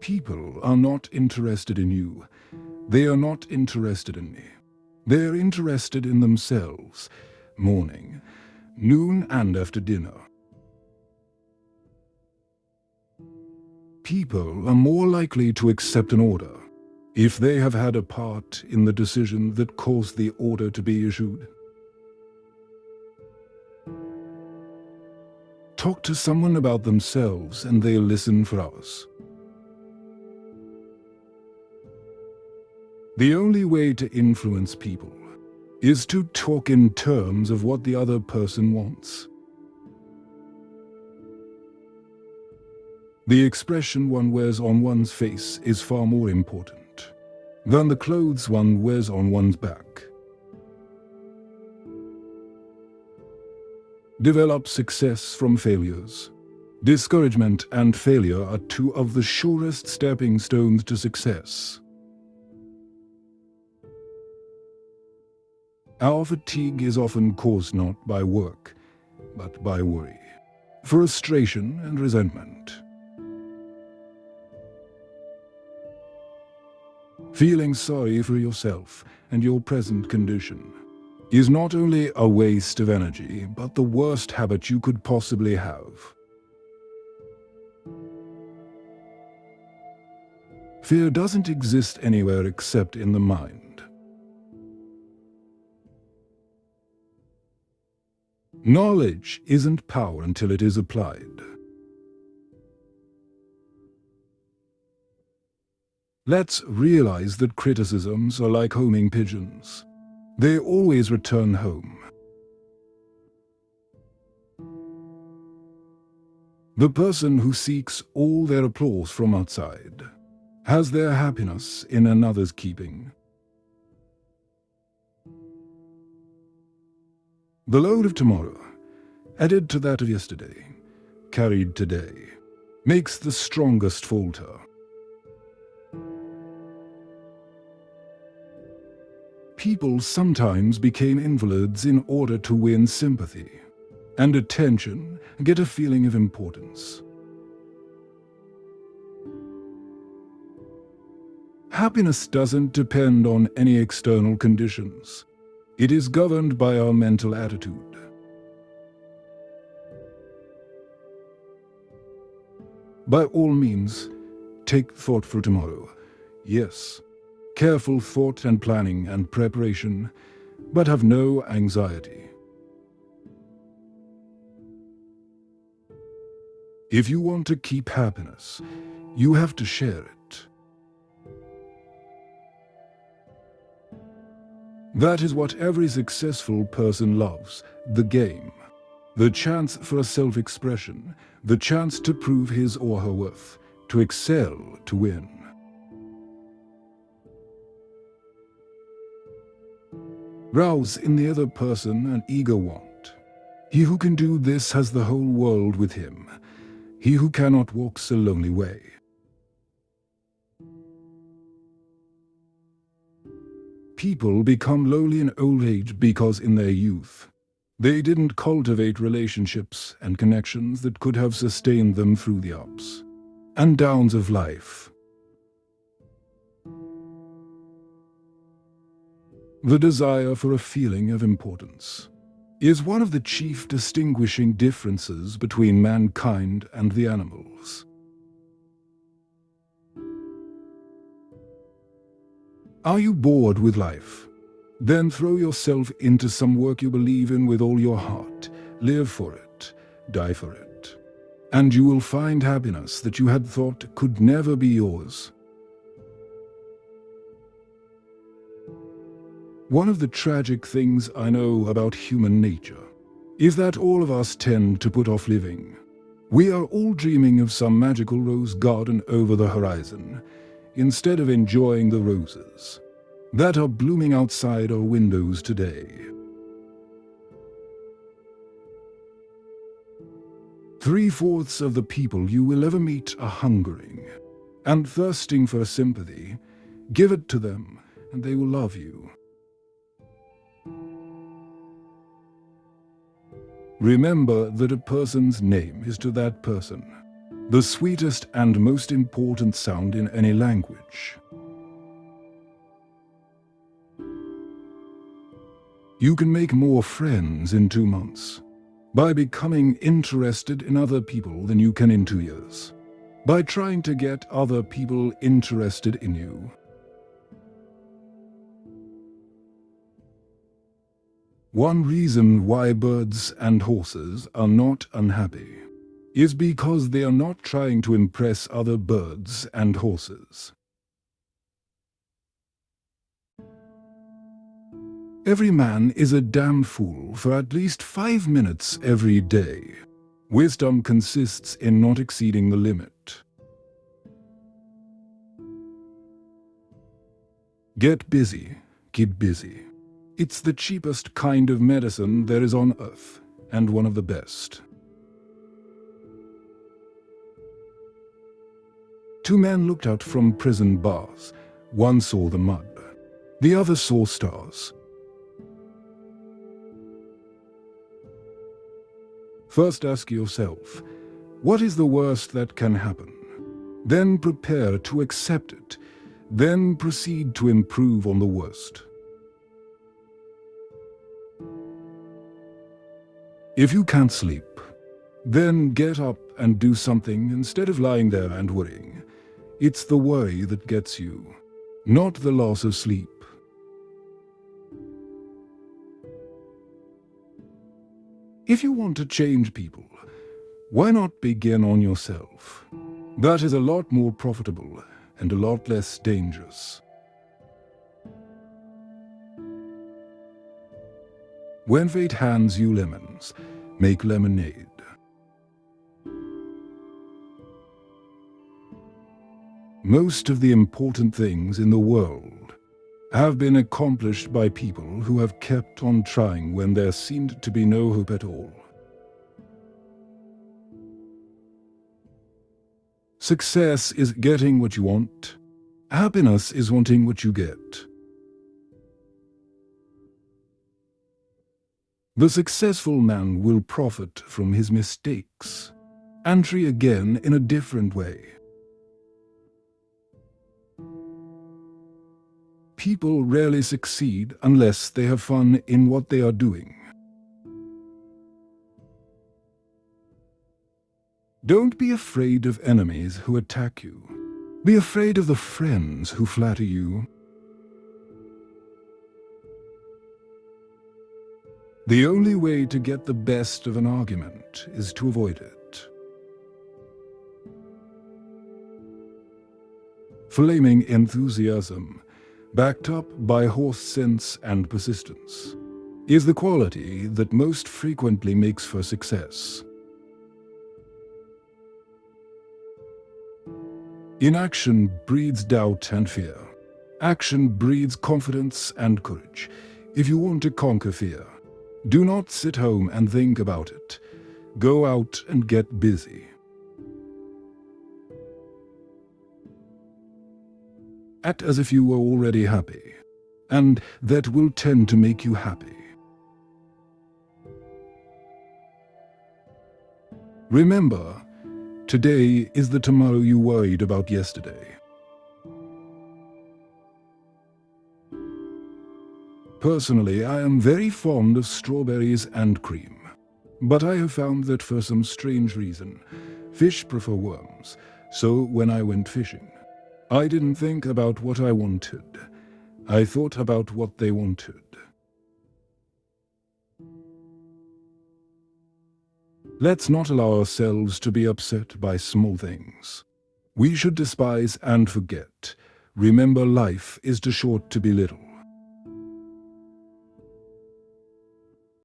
People are not interested in you. They are not interested in me. They are interested in themselves, morning, noon, and after dinner. People are more likely to accept an order if they have had a part in the decision that caused the order to be issued. Talk to someone about themselves and they'll listen for hours. The only way to influence people is to talk in terms of what the other person wants. The expression one wears on one's face is far more important than the clothes one wears on one's back. Develop success from failures. Discouragement and failure are two of the surest stepping stones to success. Our fatigue is often caused not by work, but by worry, frustration, and resentment. Feeling sorry for yourself and your present condition is not only a waste of energy, but the worst habit you could possibly have. Fear doesn't exist anywhere except in the mind. Knowledge isn't power until it is applied. Let's realize that criticisms are like homing pigeons. They always return home. The person who seeks all their applause from outside has their happiness in another's keeping. The load of tomorrow, added to that of yesterday, carried today, makes the strongest falter. People sometimes became invalids in order to win sympathy and attention and get a feeling of importance. Happiness doesn't depend on any external conditions. It is governed by our mental attitude. By all means, take thought for tomorrow. Yes, careful thought and planning and preparation, but have no anxiety. If you want to keep happiness, you have to share it. That is what every successful person loves, the game. The chance for a self-expression, the chance to prove his or her worth, to excel, to win. Rouse in the other person an eager want. He who can do this has the whole world with him. He who cannot walks a lonely way. People become lowly in old age because in their youth they didn't cultivate relationships and connections that could have sustained them through the ups and downs of life. The desire for a feeling of importance is one of the chief distinguishing differences between mankind and the animals. Are you bored with life? Then throw yourself into some work you believe in with all your heart. Live for it, die for it, and you will find happiness that you had thought could never be yours. One of the tragic things I know about human nature is that all of us tend to put off living. We are all dreaming of some magical rose garden over the horizon, instead of enjoying the roses that are blooming outside our windows today. Three-fourths of the people you will ever meet are hungering and thirsting for sympathy. Give it to them and they will love you. Remember that a person's name is to that person. the sweetest and most important sound in any language. You can make more friends in 2 months by becoming interested in other people than you can in 2 years, by trying to get other people interested in you. One reason why birds and horses are not unhappy is because they are not trying to impress other birds and horses. Every man is a damn fool for at least 5 minutes every day. Wisdom consists in not exceeding the limit. Get busy, keep busy. It's the cheapest kind of medicine there is on earth, and one of the best. 2 men looked out from prison bars. One saw the mud, the other saw stars. First ask yourself, what is the worst that can happen? Then prepare to accept it. Then proceed to improve on the worst. If you can't sleep, then get up and do something instead of lying there and worrying. It's the worry that gets you, not the loss of sleep. If you want to change people, why not begin on yourself? That is a lot more profitable and a lot less dangerous. When fate hands you lemons, make lemonade. Most of the important things in the world have been accomplished by people who have kept on trying when there seemed to be no hope at all. Success is getting what you want. Happiness is wanting what you get. The successful man will profit from his mistakes and try again in a different way. People rarely succeed unless they have fun in what they are doing. Don't be afraid of enemies who attack you. Be afraid of the friends who flatter you. The only way to get the best of an argument is to avoid it. Flaming enthusiasm, backed up by horse sense and persistence, is the quality that most frequently makes for success. Inaction breeds doubt and fear. Action breeds confidence and courage. If you want to conquer fear, do not sit home and think about it. Go out and get busy. Act as if you were already happy, and that will tend to make you happy. Remember, today is the tomorrow you worried about yesterday. Personally, I am very fond of strawberries and cream, but I have found that for some strange reason, fish prefer worms, so when I went fishing, I didn't think about what I wanted. I thought about what they wanted. Let's not allow ourselves to be upset by small things. We should despise and forget. Remember, life is too short to be little.